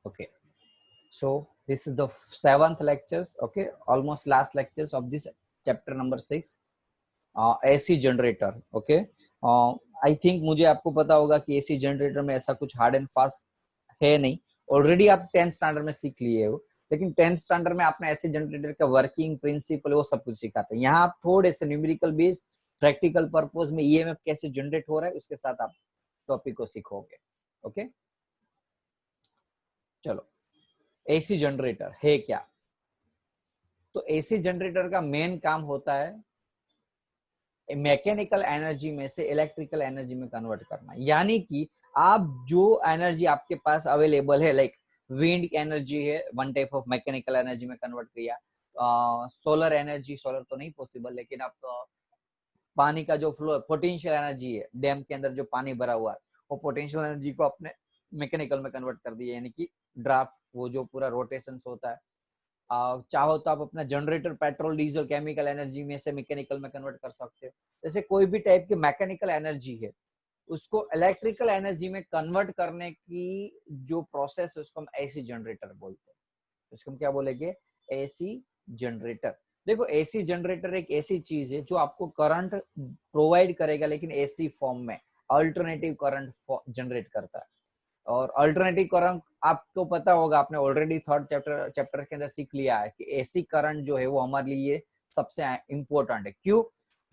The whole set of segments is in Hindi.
Okay, so this is the seventh lectures. Okay, almost last lectures of this chapter number 6, AC generator. Okay, I think मुझे आपको पता होगा कि एसी जनरेटर में ऐसा कुछ हार्ड एंड फास्ट है नहीं. ऑलरेडी आप 10th स्टैंडर्ड में सीख लिए हो, लेकिन 10th स्टैंडर्ड में आपने एसी जनरेटर का वर्किंग प्रिंसिपल वो सब कुछ सिखाते हैं. यहाँ आप थोड़े से न्यूमेरिकल बेस्ड प्रैक्टिकल पर्पस में ईएमएफ कैसे जनरेट हो रहा है उसके साथ आप टॉपिक को सीखोगे. ओके, चलो, एसी जनरेटर है क्या? तो एसी जनरेटर का मेन काम होता है मैकेनिकल एनर्जी में से इलेक्ट्रिकल एनर्जी में कन्वर्ट करना. यानी कि आप जो एनर्जी आपके पास अवेलेबल है, लाइक विंड एनर्जी है, one type of mechanical energy में कन्वर्ट किया. सोलर एनर्जी, सोलर तो नहीं पॉसिबल, लेकिन आप पानी का जो फ्लो, पोटेंशियल एनर्जी है, डैम के अंदर जो पानी भरा हुआ है, वो पोटेंशियल एनर्जी को अपने मैकेनिकल में कन्वर्ट कर दिया. यानी कि ड्राफ्ट, वो जो पूरा रोटेशन होता है. चाहो तो आप अपना generator petrol diesel chemical energy में से मैकेनिकल में कन्वर्ट कर सकते हो. जैसे कोई भी टाइप की मैकेनिकल एनर्जी है, उसको इलेक्ट्रिकल एनर्जी में कन्वर्ट करने की जो प्रोसेस है उसको हम एसी जनरेटर बोलते हैं. उसको हम क्या बोलेंगे? AC generator. देखो, एसी जनरेटर एक ऐसी चीज है जो आपको करंट प्रोवाइड करेगा, लेकिन एसी फॉर्म में अल्टरनेटिव करंट जनरेट करता है. और अल्टरनेटिव करंट आपको पता होगा, आपने ऑलरेडी थर्ड चैप्टर के अंदर सीख लिया है कि एसी करंट जो है वो हमारे लिए सबसे इंपॉर्टेंट है. क्यों?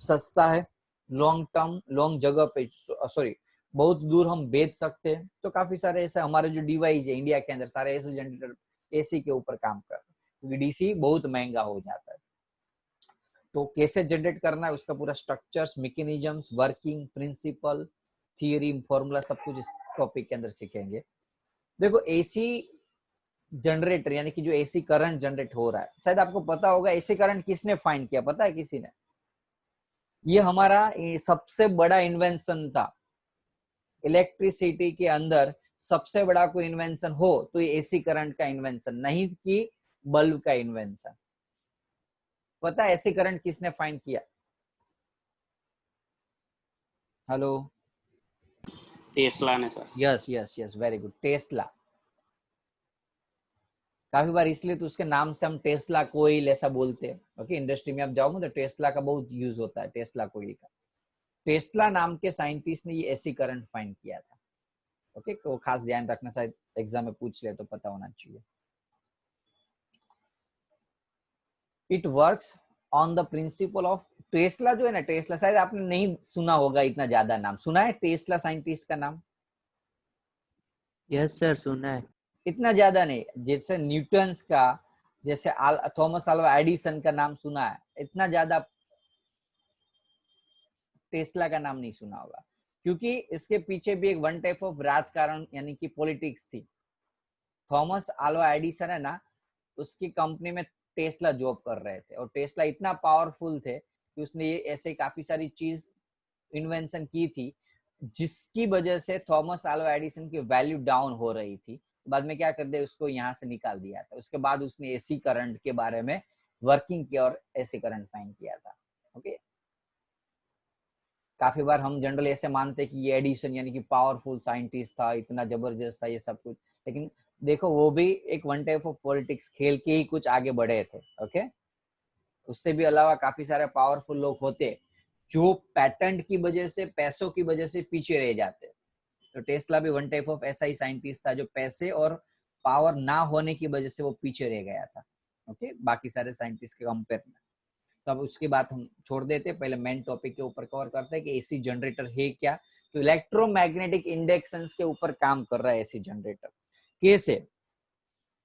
सस्ता है, लॉन्ग टर्म, लॉन्ग जगह पे, सॉरी, बहुत दूर हम बेच सकते हैं. तो काफी सारे ऐसे हमारे जो डिवाइस है इंडिया के अंदर, सारे ऐसे जनरेटर एसी के ऊपर काम कर रहे हैं, क्योंकि डीसी बहुत महंगा हो जाता है. तो कैसे जनरेट करना है, उसका पूरा structures, mechanisms, working principle, theory, formula, सब कुछ इस टॉपिक के अंदर सीखेंगे. देखो, एसी जनरेटर यानी कि जो एसी करंट जनरेट हो रहा है, शायद आपको पता होगा एसी करंट किसने फाइंड किया, पता है किसी ने? ये हमारा सबसे बड़ा इन्वेंशन था. इलेक्ट्रिसिटी के अंदर सबसे बड़ा कोई इन्वेंशन हो तो ये एसी करंट का इन्वेंशन, नहीं कि बल्ब का इन्वेंशन. पता है एसी करंट किसने फाइंड किया? हेलो? टेस्ला ने sir. Yes yes yes, very good, Tesla. काफी बार इसलिए तो उसके नाम से हम टेस्ला कोइल ऐसा बोलते हैं. ओके, इंडस्ट्री में आप जाओगे तो टेस्ला का बहुत यूज होता है, टेस्ला कोइल का. टेस्ला नाम के साइंटिस्ट ने ये एसी करंट फाइंड किया था. ओके, तो खास ध्यान रखना, शायद एग्जाम में पूछ ले तो पता होना चाहिए. It works on the principle of, Tesla जो है ना, टेस्ला शायद आपने नहीं सुना होगा, इतना ज्यादा नाम सुना है टेस्ला साइंटिस्ट का नाम? यस सर, सुना है. इतना ज्यादा नहीं. जैसे न्यूटन्स का, जैसे थॉमस अल्वा एडिसन का नाम सुना है, इतना ज्यादा टेस्ला का नाम नहीं सुना होगा, क्योंकि इसके पीछे भी एक वन टाइप ऑफ राजकारण यानी कि पॉलिटिक्स थी. थॉमस अल्वा एडिसन है ना, उसकी कंपनी में टेस्ला जॉब कर रहे थे, और टेस्ला इतना पावरफुल थे कि उसने ये ऐसे काफी सारी चीज इन्वेंशन की थी, जिसकी वजह से थॉमस अल्वा एडिसन की वैल्यू डाउन हो रही थी. बाद में क्या कर दिया, उसको यहाँ से निकाल दिया था. उसके बाद उसने एसी करंट के बारे में वर्किंग किया और एसी करंट फाइंड किया था. ओके, काफी बार हम जनरली ऐसे मानते हैं कि ये एडिसन यानी कि पावरफुल साइंटिस्ट था, इतना जबरदस्त था ये सब कुछ, लेकिन देखो वो भी एक वन टाइप ऑफ पॉलिटिक्स खेल के ही कुछ आगे बढ़े थे. ओके, उससे भी अलावा काफी सारे पावरफुल लोग होते जो पैटेंट की वजह से, पैसों की वजह से पीछे रह जाते. तो टेस्ला भी वन टाइप ऑफ ऐसा ही साइंटिस्ट था जो पैसे और पावर ना होने की वजह से वो पीछे रह गया था. ओके, बाकी सारे साइंटिस्ट के कंपेयर में. तो अब उसकी बात हम छोड़ देते, पहले मेन टॉपिक के ऊपर कवर करते हैं कि एसी जनरेटर है क्या. तो इलेक्ट्रोमैग्नेटिक इंडक्शंस के ऊपर काम कर रहा है एसी जनरेटर. कैसे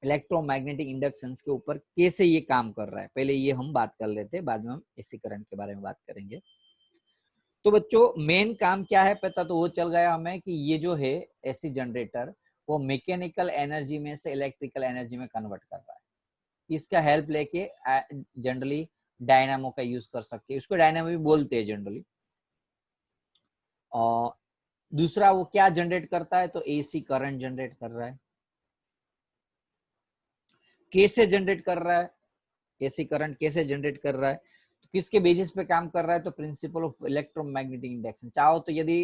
इलेक्ट्रोमैग्नेटिक इंडक्शंस के ऊपर कैसे ये काम कर रहा है, पहले ये हम बात कर लेते हैं, बाद में हम एसी करंट के बारे में बात करेंगे. तो बच्चों, मेन काम क्या है पता तो वो चल गया हमें कि ये जो है एसी जनरेटर, वो मैकेनिकल एनर्जी में से इलेक्ट्रिकल एनर्जी में कन्वर्ट कर रहा है. इसका हेल्प लेके जनरली डायनामो का यूज कर सकते हैं, उसको डायनामो भी बोलते हैं जनरली. और दूसरा वो क्या जनरेट करता है, तो एसी करंट जनरेट कर रहा है. कैसे जनरेट कर रहा है, एसी करंट कैसे जनरेट कर रहा है, तो किसके बेसिस पे काम कर रहा है, तो प्रिंसिपल ऑफ इलेक्ट्रोमैग्नेटिक इंडक्शन. चाहो तो यदि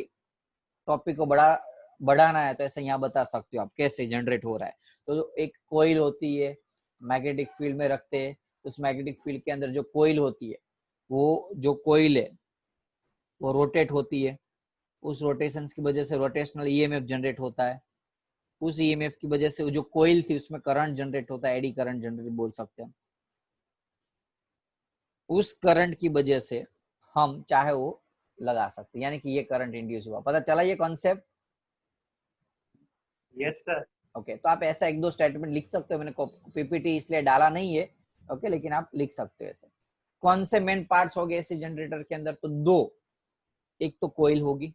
टॉपिक को बड़ा बढ़ाना है तो ऐसे यहाँ बता सकते हो आप कैसे जनरेट हो रहा है। तो एक कोइल होती है, मैग्नेटिक फील्ड में रखते हैं, उस मैग्नेटिक फील्ड के अंदर जो कोइल होती है, वो जो कोइल है वो रोटेट होती है, उस रोटेशन की वजह से रोटेशनल ईएमएफ जनरेट होता है, उस ईएमएफ की वजह से जो कोइल थी उसमें करंट जनरेट होता है, एडी करंट जनरेट बोल सकते हैं। उस करंट की वजह से हम चाहे वो लगा सकते हैं, यानी कि ये करंट इंड्यूस हुआ। पता चला ये कॉन्सेप्ट? Yes sir. ओके, तो आप ऐसा एक दो स्टेटमेंट लिख सकते हो, मैंने पीपीटी इसलिए डाला नहीं है, ओके, लेकिन आप लिख सकते हो ऐसे। कौन से मेन पार्ट्स हो गए एसी जनरेटर के अंदर? तो दो, एक तो कोइल होगी,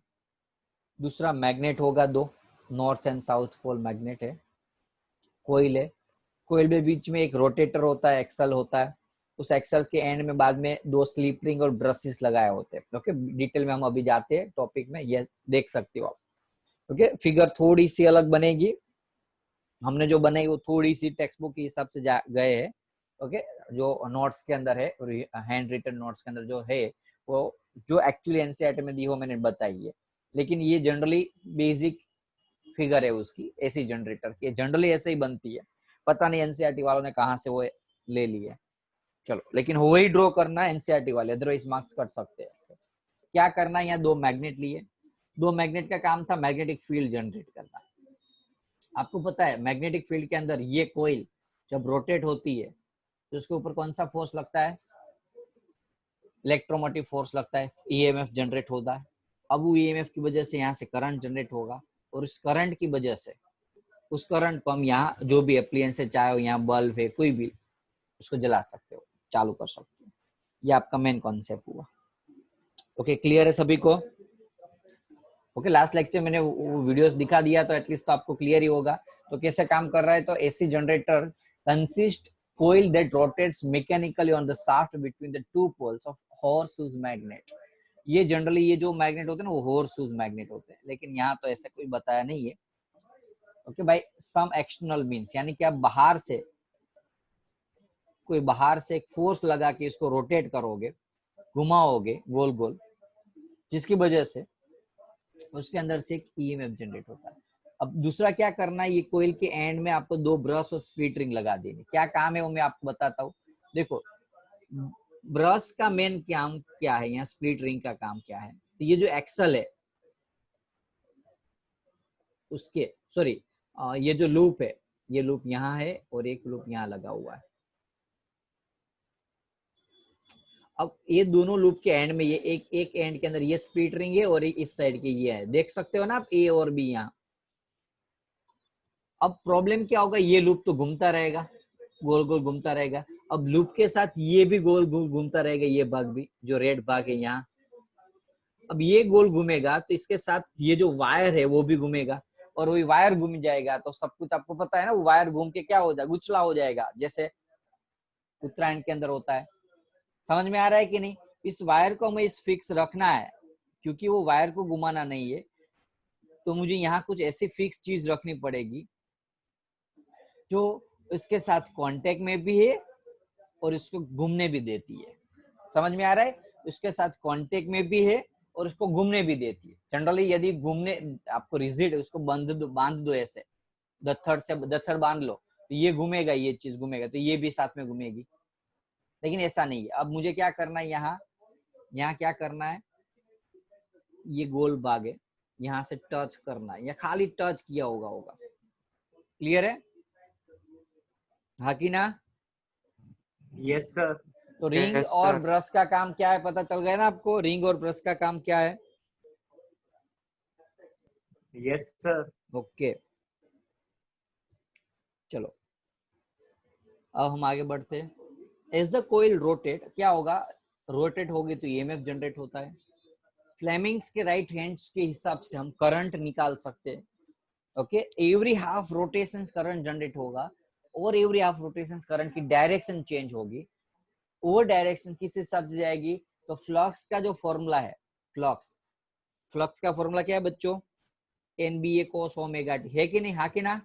दूसरा मैग्नेट होगा, दो north and south pole magnet है, कोइल है, कोइल में बीच में एक रोटेटर होता है, एक्सल होता है, उस एक्सल के एंड में बाद में दो स्लिप रिंग और ब्रशेस लगाए होते हैं। ओके, डिटेल में हम अभी जाते हैं टॉपिक में, ये देख सकते हो आप। ओके, फिगर थोड़ी सी अलग बनेगी, हमने जो बनाई वो थोड़ी सी टेक्स्ट बुक के हिसाब से गए हैं। ओके, जो नोट्स के अंदर है, हैंड रिटन नोट्स के अंदर जो है वो जो एक्चुअली एनसीईआरटी में दी हो मैंने बताई है, लेकिन ये जनरली बेसिक फिगर है उसकी एसी जनरेटर की, जनरली ऐसे ही बनती है, पता नहीं एनसीईआरटी वालों ने कहाँ से वो ले ली है। चलो, लेकिन वही ड्रॉ करना है एनसीईआरटी वाले, अदरवाइज मार्क्स कट सकते हैं। क्या करना है, यहाँ दो मैग्नेट लिए, दो मैग्नेट का काम था मैग्नेटिक फील्ड जनरेट करना। आपको पता है मैग्नेटिक फील्ड के अंदर ये कोइल जब रोटेट होती है तो उसके ऊपर कौन सा फोर्स लगता है? इलेक्ट्रोमोटिव फोर्स लगता है, ईएमएफ जनरेट होता है। अब वो ईएमएफ की वजह से यहाँ से करंट जनरेट होगा, और इस करंट की वजह से उस करंट को हम यहाँ जो भी एप्लियंस है, चाहे यहाँ बल्ब है कोई भी, उसको जला सकते हो, चालू कर सकते हो। ये आपका मेन कॉन्सेप्ट हुआ। ओके, क्लियर है सभी को? ओके, लास्ट लेक्चर मैंने वो वीडियोस दिखा दिया तो एटलीस्ट तो आपको क्लियर ही होगा। तो कैसे काम कर रहा है? तो AC generator consist coil that rotates mechanically on the shaft between the two poles of horseshoe magnet। ये जनरली ये जो मैग्नेट होते हैं ना वो horseshoe मैग्नेट होते हैं, लेकिन यहाँ तो ऐसा कोई बताया नहीं है। ओके भाई, सम एक्सटर्नल मीन्स, यानी कि आप बाहर से एक फोर्स लगा के इसको रोटेट करोगे, घुमाओगे गोल गोल, जिसकी वजह से उसके अंदर से एक ईएमएफ जनरेट होता है। अब दूसरा क्या करना है, ये कोइल के एंड में आपको दो ब्रश और स्प्लिट रिंग लगा देनी। क्या काम है वो मैं आपको बताता हूँ। देखो, ब्रश का मेन काम क्या है, यहाँ स्प्लिट रिंग का काम क्या है। तो ये जो एक्सल है उसके, सॉरी, ये जो लूप है, ये लूप यहाँ है और एक लूप यहाँ लगा हुआ है। अब ये दोनों लूप के एंड में ये एक एंड के अंदर ये स्प्लिट रिंग है और इस साइड के ये है, देख सकते हो ना आप, ए और बी यहाँ। अब प्रॉब्लम क्या होगा, ये लूप तो घूमता रहेगा, गोल गोल घूमता रहेगा। अब लूप के साथ ये भी गोल गोल घूमता रहेगा, ये भाग भी, जो रेड भाग है यहाँ। अब ये गोल घूमेगा तो इसके साथ ये जो वायर है वो भी घूमेगा, और वही वायर घूम जाएगा तो सब कुछ आपको पता है ना, वो वायर घूम के क्या हो जाएगा, गुचला हो जाएगा, जैसे उत्तरायण के अंदर होता है। समझ में आ रहा है कि नहीं? इस वायर को हमें इस फिक्स रखना है, क्योंकि वो वायर को घुमाना नहीं है, तो मुझे यहाँ कुछ ऐसी फिक्स चीज रखनी पड़ेगी जो इसके साथ कांटेक्ट में भी है और इसको घूमने भी देती है। समझ में आ रहा है? इसके साथ कांटेक्ट में भी है और इसको घूमने भी देती है। जनरली यदि घूमने आपको रिजिड, उसको बांध दो ऐसे, दत्थड़ बांध लो, तो ये घूमेगा, ये चीज घूमेगा, तो ये भी साथ में घूमेगी। लेकिन ऐसा नहीं है। अब मुझे क्या करना है, यहाँ क्या करना है, ये गोल भाग है, यहाँ से टच करना है, या खाली टच किया होगा। क्लियर है? हाँ कि ना? Yes sir. तो रिंग Yes, और sir. ब्रश का काम क्या है, पता चल गया ना आपको? रिंग और ब्रश का काम क्या है? Yes sir. ओके, चलो अब हम आगे बढ़ते हैं। एज द कोइल रोटेट, क्या होगा, रोटेट होगी तो ईएमएफ जनरेट होता है। फ्लेमिंग्स के राइट हैंड्स के हिसाब से हम करंट निकाल सकते हैं। Okay, every half rotation current generate होगा, और एवरी हाफ रोटेशन करंट की डायरेक्शन चेंज होगी। वो डायरेक्शन किस हिसाब से जाएगी, तो फ्लक्स का जो फॉर्मूला है, फ्लक्स का फॉर्मूला क्या है बच्चों? NBA cos ओमेगा टी, है कि नहीं? हाँ कि ना?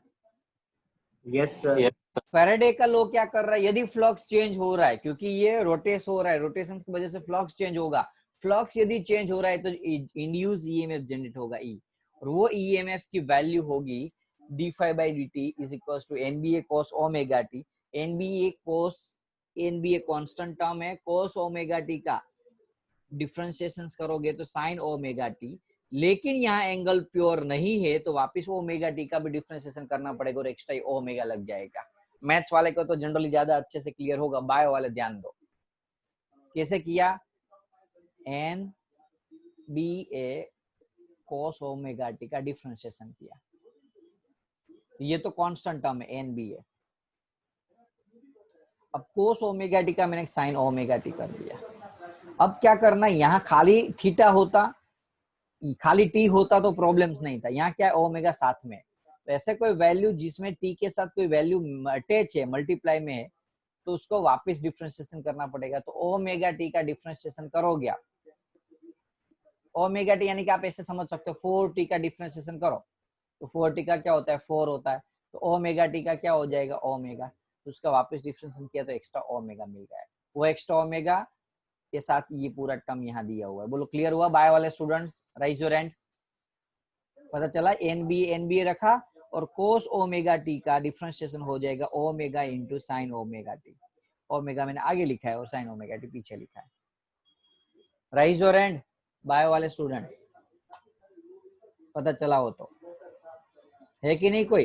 Yes sir. Yes. फैराडे का लॉ क्या कर रहा है, यदि फ्लक्स चेंज हो रहा है, क्योंकि ये रोटेट हो रहा है, रोटेशन की वजह से फ्लक्स चेंज होगा, फ्लक्स यदि चेंज हो रहा है तो इंड्यूस ईएमएफ जनरेट होगा, ई। और वो ईएमएफ की वैल्यू होगी d phi by d t is equal to NBA cos omega t. NBA constant term है, कॉस ओमेगा टी का डिफरेंशिएशन करोगे तो साइन ओमेगा टी, लेकिन यहाँ एंगल प्योर नहीं है तो वापस ओमेगा टी का भी डिफरेंशिएशन करना पड़ेगा और एक्स्ट्रा ओमेगा लग जाएगा। मैथ्स वाले को तो जनरली ज्यादा अच्छे से क्लियर होगा, बायो वाले ध्यान दो कैसे किया। एन बी ए cos ओमेगा टी का डिफरेंशिएशन किया, ये तो कांस्टेंट टर्म है एन बी ए। अब cos ओमेगा टी का मैंने sin ओमेगा टी कर दिया। अब क्या करना, यहाँ खाली थीटा होता, खाली टी होता तो प्रॉब्लम्स नहीं था, यहाँ क्या है ओमेगा साथ में, तो ऐसे कोई वैल्यू जिसमें टी के साथ कोई वैल्यू अटैच है, मल्टीप्लाई में है, तो उसको वापस डिफरेंशिएशन करना पड़ेगा। तो ओमेगा टी का डिफरेंशिएशन करोगे आप, ओमेगा टी यानी कि आप ऐसे समझ सकते हो 4t का डिफरेंशिएशन करो तो 4t का क्या होता है 4 होता है, तो ओमेगा टी का क्या हो जाएगा ओमेगा, तो उसका वापस डिफरेंशिएशन किया तो एक्स्ट्रा ओमेगा मिल गया है। वो एक्स्ट्रा ओमेगा के साथ ये पूरा टर्म यहाँ दिया हुआ है। बोलो क्लियर हुआ बाय वाले स्टूडेंट्स, राइज योर हैंड। पता चला एनबीए रखा और कोस ओमेगा टी का डिफरेंशिएशन हो जाएगा omega into sine omega T. Omega मैंने आगे लिखा है और साइन ओमेगा टी पीछे लिखा है। राइज योर हैंड बायो वाले स्टूडेंट, पता चला हो तो, है कि नहीं कोई।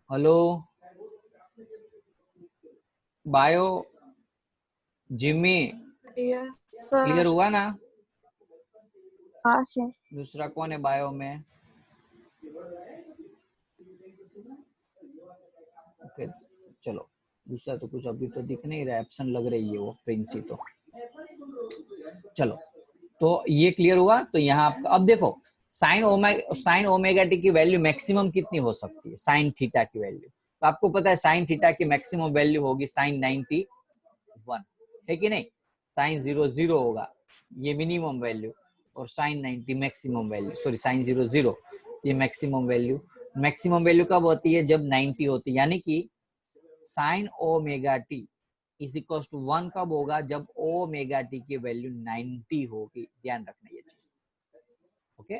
Hello bio Jimmy, yes sir. Clear हुआ ना। हाँ सर। दूसरा कौन है बायो में। ओके चलो, दूसरा तो कुछ अभी तो दिख नहीं रहा, एब्सेंट लग रही है वो प्रिंसी तो। चलो तो ये क्लियर हुआ। तो यहाँ अब देखो साइन ओमेगा टी की वैल्यू मैक्सिमम कितनी हो सकती है, साइन थीटा की वैल्यू, तो आपको पता है साइन थीटा की मैक्सिमम वैल्यू होगी साइन 91, है कि नहीं। साइन 0 होगा ये मिनिमम वैल्यू और sine 90 maximum value, sorry sine 0 ये मैक्सिमम वैल्यू। मैक्सिमम वैल्यू कब होती है, जब 90 होती है, यानी कि sine omega t is equal to 1 कब होगा, जब ओमेगा टी की वैल्यू 90 होगी। ध्यान रखना ये चीज, ओके।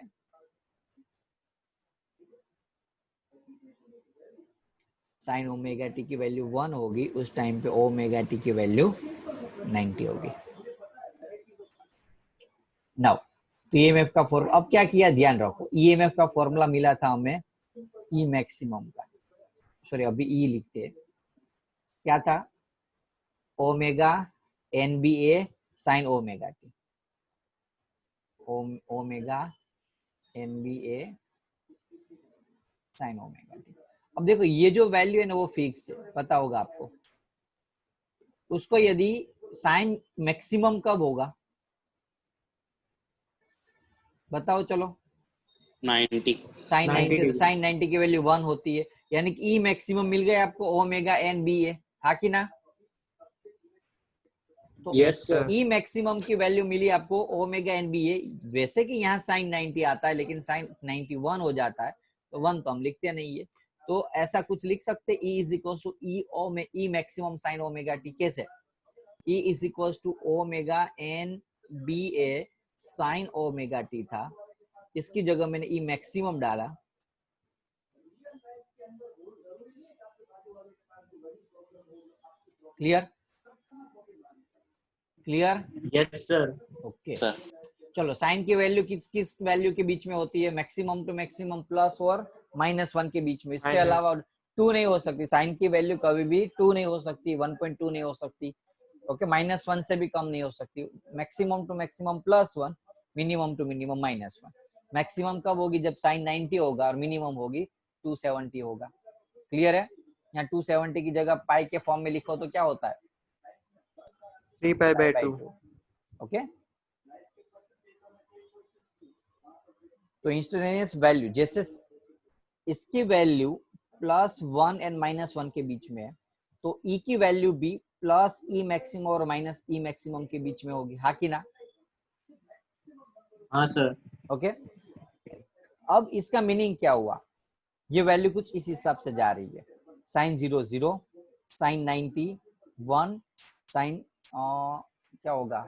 साइन ओमेगा टी की वैल्यू 1 होगी, उस टाइम पे ओमेगा टी की वैल्यू 90 होगी। नाउ तो ईएमएफ का फॉर्मूला अब क्या किया, ध्यान रखो, ईएमएफ का फॉर्मूला मिला था हमें ई मैक्सिमम का, सॉरी अभी ई लिखते हैं, क्या था omega NBA sign omega T, omega NBA sign omega T. अब देखो ये जो वैल्यू है ना वो फिक्स है, पता होगा आपको। उसको यदि साइन मैक्सिमम कब होगा बताओ चलो, 90 साइन 90, 90 साइन 90 की वैल्यू 1 होती है, यानी कि ई मैक्सिमम मिल गया आपको ओमेगा एन बी ए, हाँ कि ना। तो यस सर। ई मैक्सिमम की वैल्यू मिली आपको ओमेगा एन बी ए। वैसे कि यहाँ साइन 90 आता है लेकिन साइन 91 हो जाता है, तो 1 तो हम लिखते नहीं है, तो ऐसा कुछ लिख सकते E is equal to E maximum sine omega T. कैसे, E is equal to omega N B A sine omega T था, इसकी जगह मैंने ई मैक्सिमम डाला, clear clear. Yes sir. Okay sir. चलो, साइन की वैल्यू किस किस वैल्यू के बीच में होती है, मैक्सिमम टू मैक्सिमम प्लस और -1 के बीच में, इससे Minus. अलावा 2 नहीं हो सकती। साइन की वैल्यू कभी भी 2 नहीं हो सकती, 1.2 नहीं हो सकती, ओके। -1 से भी कम नहीं हो सकती। Maximum to maximum +1, minimum to minimum -1। Maximum कब होगी, जब साइन 90 होगा और मिनिमम होगी 270 होगा। क्लियर है। यहाँ 270 की जगह पाई के फॉर्म में लिखो तो क्या होता है 3π/2। ओके। तो इंस्टेंटेनियस वैल्यू जैसे इसकी वैल्यू +1 एंड -1 के बीच में है, तो ई की वैल्यू भी प्लस ई मैक्सिमम और माइनस ई मैक्सिमम के बीच में होगी, हाँ कि ना। हाँ सर। ओके अब इसका मीनिंग क्या हुआ, ये वैल्यू कुछ इस हिसाब से जा रही है, साइन 0 0, साइन 90 1, साइन क्या होगा?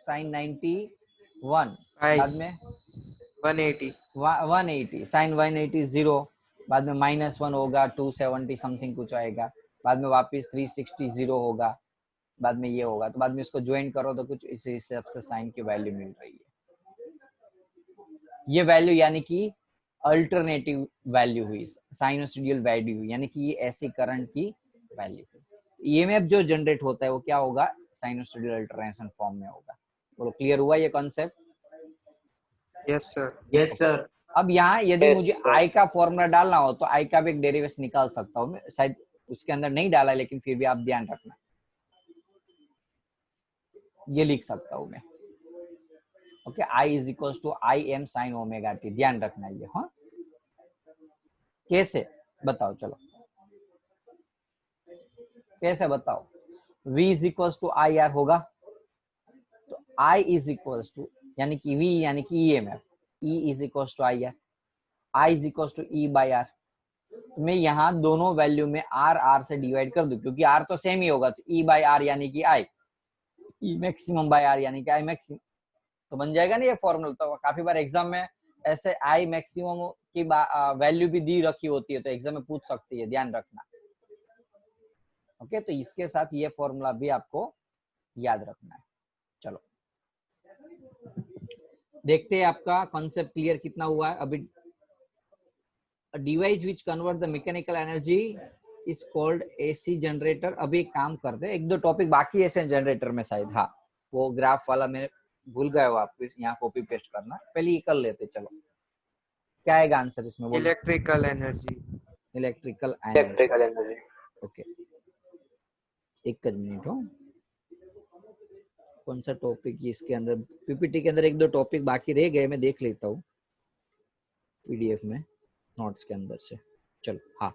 साइन 91, बाद में 180 180, साइन 180 0, बाद में -1 होगा, 270 समथिंग कुछ आएगा, बाद में वापस 360 0 होगा, बाद में ये होगा, तो बाद में इसको ज्वाइन करो तो कुछ इस हिसाब से साइन की वैल्यू मिल रही है। ये वैल्यू यानी कि अल्टरनेटिव वैल्यू हुई, साइनोसॉइडल वैल्यू हुई, यानी कि ये ऐसी करंट की वैल्यू हुई। ईएमएफ जो जनरेट होता है वो क्या होगा? साइनोसॉइडल अल्टरनेशन फॉर्म में होगा। बोलो क्लियर हुआ ये concept? Yes sir Yes, sir. अब यहाँ यदि Yes, मुझे sir. आई का फॉर्मूला डालना हो तो आई का भी एक डेरिवेशन निकाल सकता हूँ मैं, शायद उसके अंदर नहीं डाला लेकिन फिर भी आप ध्यान रखना, ये लिख सकता हूँ मैं। Okay, I is equal to I M sine omega t, ध्यान रखना ये। हाँ, कैसे बताओ? चलो कैसे बताओ? V is equal to I R होगा, तो I इज इक्वल टू यानी कि V यानी कि EMF, E is equal to I R, I is equal to E by R. मैं यहाँ दोनों वैल्यू में R से डिवाइड कर दूं, क्योंकि R तो सेम ही होगा, तो E बाई आर यानी कि I, E maximum by R यानी कि I मैक्सिमम, तो बन जाएगा ना ये फॉर्मूला। तो काफी बार एग्जाम में ऐसे I मैक्सिमम की वैल्यू भी दी रखी होती है, तो एग्जाम में पूछ सकती है, ध्यान रखना। ओके, तो इसके साथ ये फॉर्मूला भी आपको याद रखना है। चलो देखते हैं आपका कॉन्सेप्ट क्लियर कितना हुआ है अभी। Device which convert the mechanical energy is called AC generator. अभी एक काम करते हैं, एक दो टॉपिक बाकी है एसी जनरेटर में शायद। हाँ, वो ग्राफ वाला मैं भूल गए हो, आप यहाँ कॉपी पेस्ट करना, पहले ये कर लेते। चलो क्या आएगा आंसर इसमें? बोलो। Electrical energy electrical energy. Okay, एक मिनट हो, कौन सा टॉपिक इसके अंदर पीपीटी के अंदर एक दो टॉपिक बाकी रह गए, मैं देख लेता हूँ पीडीएफ में नोट्स के अंदर से। चलो हाँ,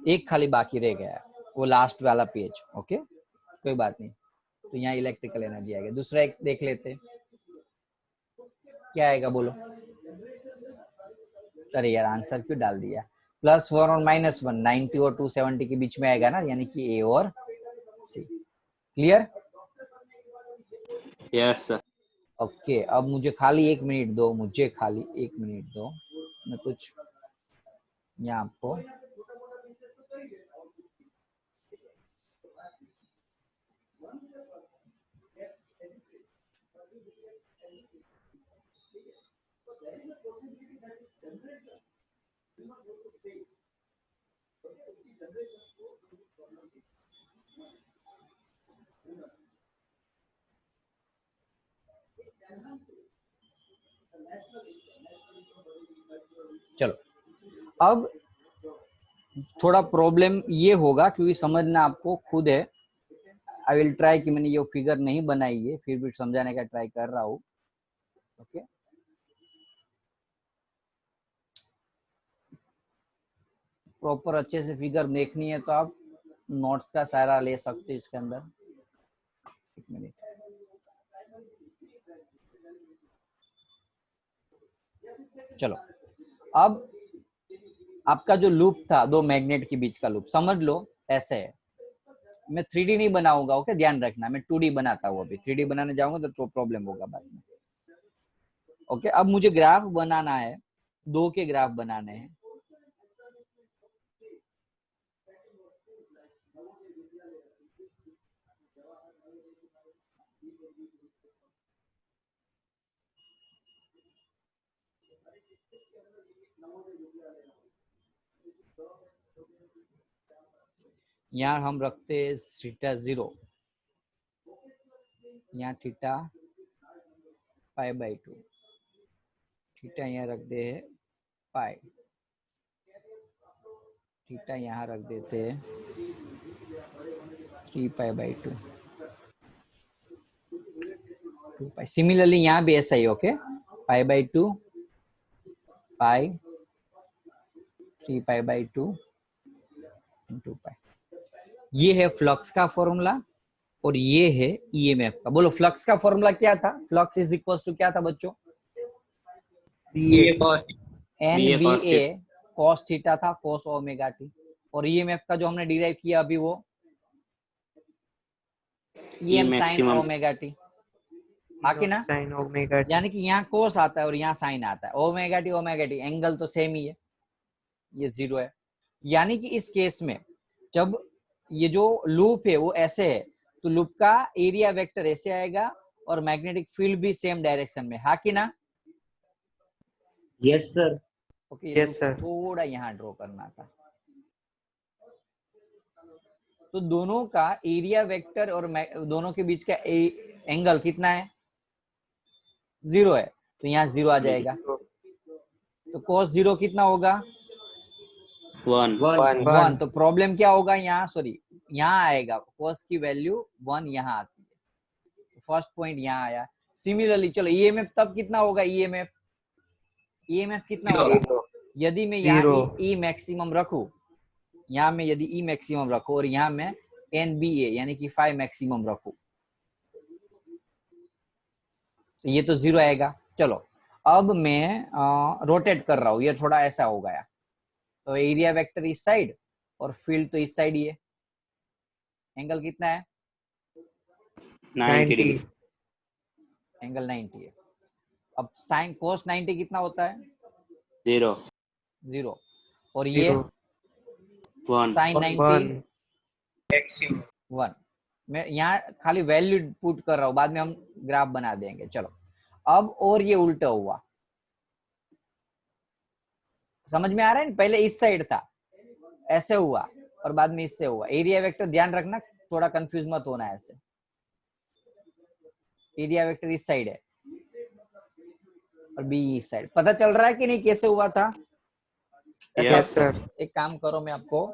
एक खाली बाकी रह गया है, वो लास्ट वाला पेज। ओके, कोई बात नहीं, तो यहाँ इलेक्ट्रिकल एनर्जी आएगा। दूसरा एक देख लेते, क्या आएगा बोलो? अरे यार, आंसर क्यों डाल दिया? +4 और -1 90 और 270 के बीच में आएगा ना, यानी कि ए और सी। क्लियर? Yes, sir. ओके, अब मुझे खाली 1 मिनट दो, मुझे खाली 1 मिनट दो, मैं कुछ यहाँ आपको चलो अब थोड़ा प्रॉब्लम ये होगा, क्योंकि समझना आपको खुद है। आई विल ट्राई कि मैंने ये फिगर नहीं बनाई है, फिर भी समझाने का ट्राई कर रहा हूँ। ओके, प्रॉपर अच्छे से फिगर देखनी है तो आप नोट्स का सहारा ले सकते हैं इसके अंदर। एक मिनट, चलो अब आपका जो लूप था, दो मैग्नेट के बीच का लूप, समझ लो ऐसे है। मैं 3D नहीं बनाऊंगा, ओके, ध्यान रखना, मैं 2D बनाता हूँ। अभी 3D बनाने जाऊंगा तो प्रॉब्लम होगा बाद में। ओके, अब मुझे ग्राफ बनाना है, दो के ग्राफ बनाने हैं। यहाँ हम रखते हैं थीटा 0, यहाँ थीटा π/2, थीटा यहाँ रख दे है पाई, थीटा यहाँ रख देते हैं 3π/2, 2π। सिमिलरली यहाँ भी ऐसा ही, ओके, π/2 पाई 3π/2 2π। ये है फ्लक्स का फॉर्मूला और ये है ईएमएफ का। बोलो फ्लक्स का फॉर्मूला क्या था? फ्लक्स इज इक्वल टू क्या था बच्चों? BA BA cos NBA theta. cos theta था, cos ओमेगा टी। और ईएमएफ का जो हमने डिराइव किया अभी वो EM sine maximum omega t, हाँ कि ना? sin omega t. यानी कि यहाँ कोस आता है और यहाँ साइन आता है, ओमेगा टी एंगल तो सेम ही है, ये 0 है। यानी कि इस केस में जब ये जो लूप है वो ऐसे है तो लूप का एरिया वेक्टर ऐसे आएगा और मैग्नेटिक फील्ड भी सेम डायरेक्शन में, हाँ कि ना? Yes, sir. Okay, Yes, sir. थोड़ा यहाँ ड्रॉ करना था। तो दोनों का एरिया वेक्टर और दोनों के बीच का एंगल कितना है? 0 है, तो यहाँ 0 आ जाएगा। तो cos 0 कितना होगा? 1 One. 1। तो प्रॉब्लम क्या होगा यहाँ? सॉरी, यहाँ आएगा cos की वैल्यू 1 यहाँ आती है। फर्स्ट पॉइंट यहाँ आया। सिमिलरली चलो ईएमएफ तब कितना होगा? ईएमएफ कितना होगा? यदि मैं यहाँ Zero. ई मैक्सिमम रखूं, यहाँ में यदि ई मैक्सिमम रखूं और यहाँ में एनबीए यानी कि 5 मैक्सिमम रखूं तो ये तो 0 आएगा। चलो अब मैं रोटेट कर रहा हूँ, ये थोड़ा ऐसा हो गया, तो एरिया वेक्टर इस साइड और फील्ड तो इस साइड ही है। एंगल कितना है? 90 degree एंगल 90 है। अब साइन कोस 90 कितना होता है? 0 0। और ये 1 साइन 90 1. 1। मैं यहाँ खाली वैल्यू पुट कर रहा हूँ, बाद में हम ग्राफ बना देंगे। चलो अब और ये उल्टा हुआ, समझ में आ रहा है? पहले इस साइड था, ऐसे हुआ और बाद में इससे हुआ। एरिया वेक्टर ध्यान रखना, थोड़ा कंफ्यूज मत होना ऐसे। एरिया वेक्टर इस साइड है और बी इस साइड। पता चल रहा है कि नहीं कैसे हुआ था? Yes, sir. एक काम करो, मैं आपको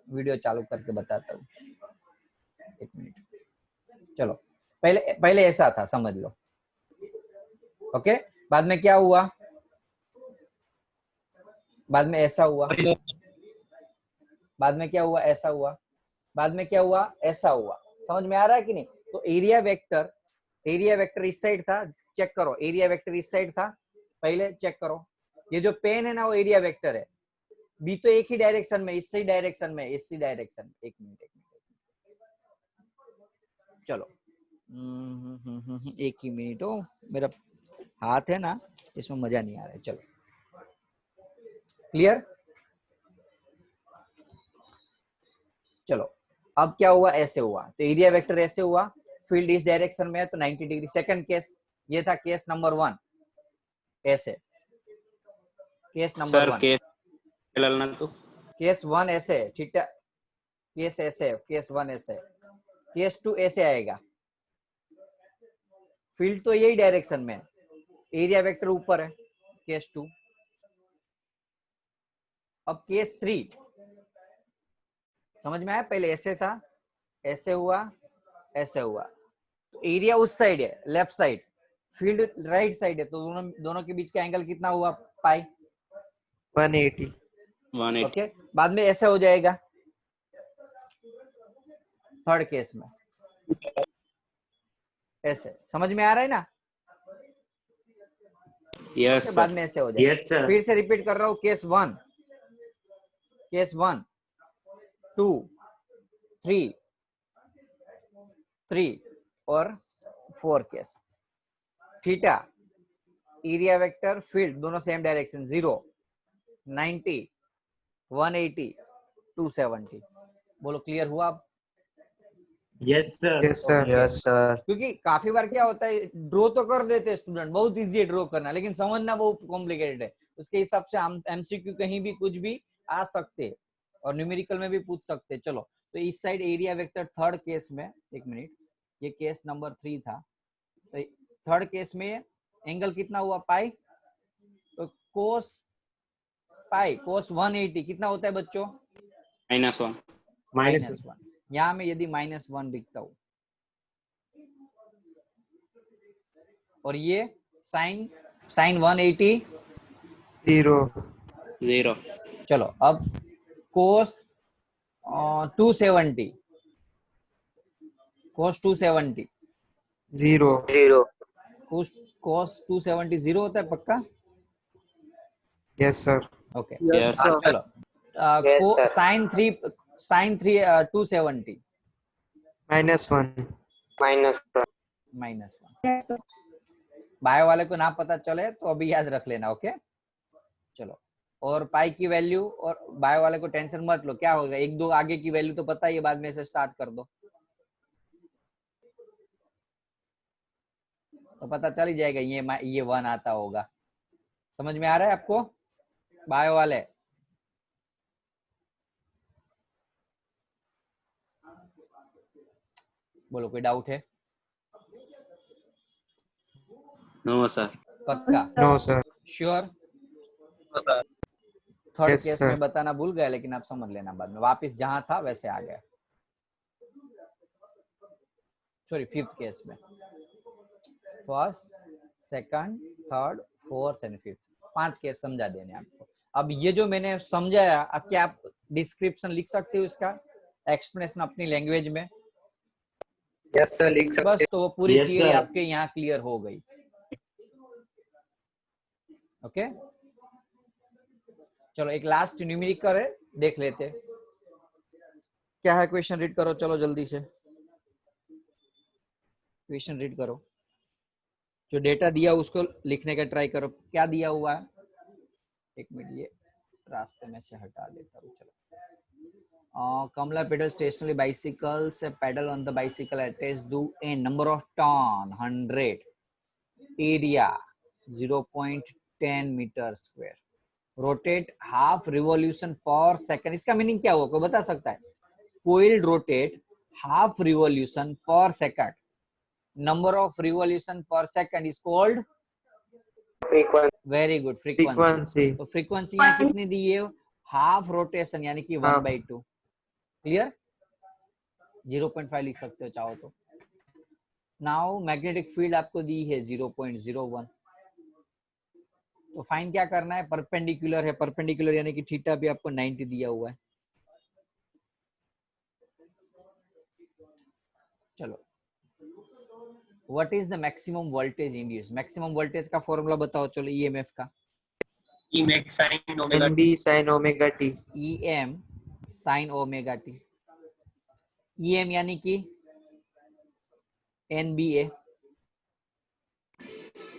वीडियो चालू करके बताता हूँ, एक मिनट। चलो पहले ऐसा था, समझ लो। ओके, बाद में क्या हुआ? बाद में ऐसा हुआ, बाद में क्या हुआ? ऐसा हुआ, बाद में क्या हुआ? ऐसा हुआ। समझ में आ रहा है कि नहीं? तो एरिया वेक्टर इस साइड था, चेक करो। एरिया वेक्टर इस साइड था, पहले चेक करो। ये जो पेन है ना वो एरिया वेक्टर है, बी तो एक ही डायरेक्शन में, इसी डायरेक्शन में, इसी डायरेक्शन। एक मिनट चलो, एक ही मिनट हो, मेरा हाथ है ना इसमें मजा नहीं आ रहा है। चलो क्लियर? चलो अब क्या हुआ? ऐसे हुआ, तो एरिया वेक्टर ऐसे हुआ, फील्ड इस डायरेक्शन में है तो 90 डिग्री। सेकंड केस ये था, केस नंबर 1 ऐसे, केस नंबर सर 1। केस चलना तो केस 1 ऐसे, थीटा, केस ऐसे, केस 1 ऐसे, केस 2 ऐसे आएगा। फील्ड तो यही डायरेक्शन में, एरिया वेक्टर ऊपर है, केस 2। अब केस 3 समझ में आया? पहले ऐसे था, ऐसे हुआ, ऐसे हुआ, तो एरिया उस साइड है, left side, field right side है, तो दोनों के बीच का एंगल कितना हुआ? पाई 180. 180 ओके। बाद में ऐसे हो जाएगा थर्ड केस में, ऐसे। समझ में आ रहा है ना? यस बाद सर में ऐसे हो जाएगा। Yes, sir. फिर से रिपीट कर रहा हूँ, केस 1, 2, 3 और 4 case. Theta, area vector, field दोनों सेम डायरेक्शन, 0, 90, 180, 270। बोलो क्लियर हुआ अब? Yes, sir. Yes, sir. Yes sir. क्योंकि काफी बार क्या होता है, ड्रॉ तो कर देते हैं स्टूडेंट, बहुत इजी है ड्रॉ करना, लेकिन समझना बहुत कॉम्प्लिकेटेड है। उसके हिसाब से हम एमसीक्यू कहीं भी कुछ भी आ सकते हैं और न्यूमेरिकल में भी पूछ सकते हैं। चलो तो इस side area vector third case में, एक मिनट, ये केस नंबर 3 था, तो थर्ड केस में एंगल कितना हुआ? पाई। तो कोस पाई, कोस 180 कितना होता है बच्चों? -1 -1। यहाँ में यदि -1 लिखता हूं, और ये साइन 180 0. 0 चलो अब कोस 270, कोस 270, 0. कोस 270 0 होता है पक्का? Yes, sir. Okay yes sir. चलो साइन 270 -1 -1। बायो वाले को ना पता चले तो अभी याद रख लेना, ओके। चलो, और पाई की वैल्यू, और बायो वाले को टेंशन मत लो, क्या होगा, एक दो आगे की वैल्यू तो पता ही है, बाद में से स्टार्ट कर दो तो पता चल ही जाएगा, ये 1 आता होगा। समझ में आ रहा है आपको बायो वाले? बोलो, कोई डाउट है? No sir. पक्का? No sir sure? Third Yes, case sir. में बताना भूल गए, लेकिन आप समझ लेना बाद में, वापस जहां था वैसे आ गया। सॉरी, फिफ्थ केस में, first, second, third, fourth and fifth, 5 case समझा देने आपको। अब ये जो मैंने समझाया, अब क्या आप डिस्क्रिप्शन लिख सकते हो इसका, एक्सप्लेनेशन अपनी लैंग्वेज में? यस सर लिख सकते बस, तो वो पूरी Yes, थियरी sir. आपके यहाँ क्लियर हो गई, ओके। चलो, एक लास्ट न्यूमेरिकल है, देख लेते हैं क्या है। क्वेश्चन रीड करो, चलो जल्दी से क्वेश्चन रीड करो। जो डेटा दिया उसको लिखने का ट्राई करो, क्या दिया हुआ है। एक मिनट, ये रास्ते में से हटा देता हूँ। चलो, Kamala pedal stationary bicycles, pedal on the bicycle attached to a number of ton 100, area 0.10 meter square, rotate half revolution per second। इसका मीनिंग क्या होगा, कोई बता सकता है? Coil rotate half revolution per second, number of revolution per second is called very good, frequency. Frequency तो फ्रीक्वेंसी यहाँ कितनी दी है? हाफ रोटेशन, यानी कि 1/2। क्लियर? 0.5 लिख सकते हो चाहो तो। नाउ मैग्नेटिक फील्ड आपको दी है 0.01, तो फाइन क्या करना है? परपेंडिकुलर है, परपेंडिकुलर यानी कि थीटा भी आपको 90 दिया हुआ है। चलो, what is the maximum voltage induce? Maximum voltage का फॉर्मूला बताओ, चलो, ईएमएफ का। Max sin omega NB sin omega t EM sin omega t, EM यानी कि NBA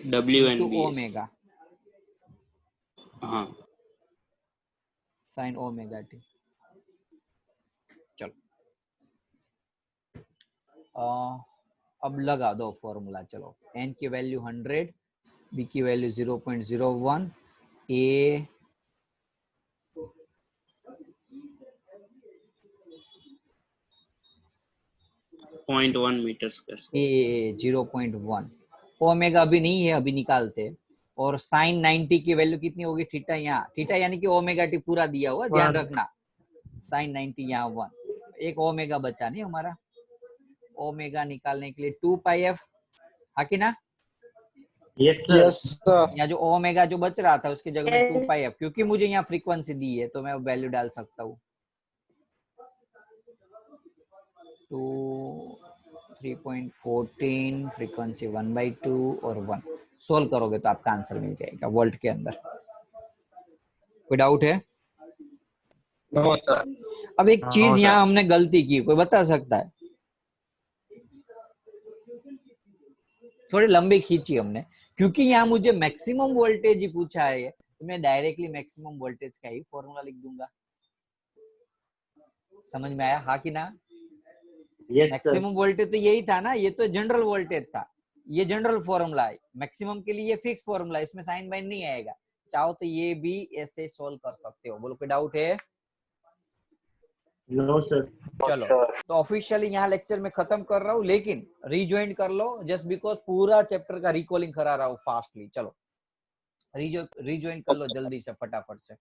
WNBS। ओमेगा हाँ, sin ओमेगा टी। चलो, अब लगा दो फॉर्मूला। चलो, n की वैल्यू 100, b की value 0.01, a 0.1 metre square. a 0.1, omega अभी नहीं है, अभी निकालते। और साइन 90 की वैल्यू कितनी होगी? थीटा, यहाँ थीटा यानी कि ओमेगा टी पूरा दिया हुआ, ध्यान One. रखना। साइन 90 यहाँ 1, एक ओमेगा बचा नहीं हमारा। ओमेगा निकालने के लिए 2 पाई एफ, हाँ कि ना? Yes, sir. यहाँ जो ओमेगा जो बच रहा था उसकी जगह में 2 पाई एफ, क्योंकि मुझे यहाँ फ्रीक्वेंसी दी है तो मैं वैल्यू डाल सकता हूँ। 3.14, फ्रीक्वेंसी 1/2 और 1। सोल्व करोगे तो आपका आंसर मिल जाएगा वोल्ट के अंदर। कोई डाउट है? No, sir. अब एक चीज sir. यहाँ हमने गलती की, कोई बता सकता है? थोड़ी लंबी खींची हमने, क्योंकि यहाँ मुझे मैक्सिमम वोल्टेज ही पूछा है, तो मैं डायरेक्टली मैक्सिमम वोल्टेज का ही फॉर्मूला लिख दूंगा। समझ में आया, हाँ कि ना? Yes, sir. मैक्सिमम वोल्टेज तो यही था ना, ये तो जनरल वोल्टेज था, ये जनरल फॉर्मूला है। मैक्सिमम के लिए फिक्स फॉर्मूला, इसमें साइन बाइन नहीं आएगा। चाहो तो ये भी ऐसे सोल्व कर सकते हो। बोलो, कोई डाउट है? No, sir. चलो, तो ऑफिशियली यहाँ लेक्चर में खत्म कर रहा हूँ, लेकिन रीज्वाइन कर लो, जस्ट बिकॉज पूरा चैप्टर का रिकॉलिंग करा रहा हूँ फास्टली। चलो, रीज्वाइन कर लो जल्दी से, फटाफट से।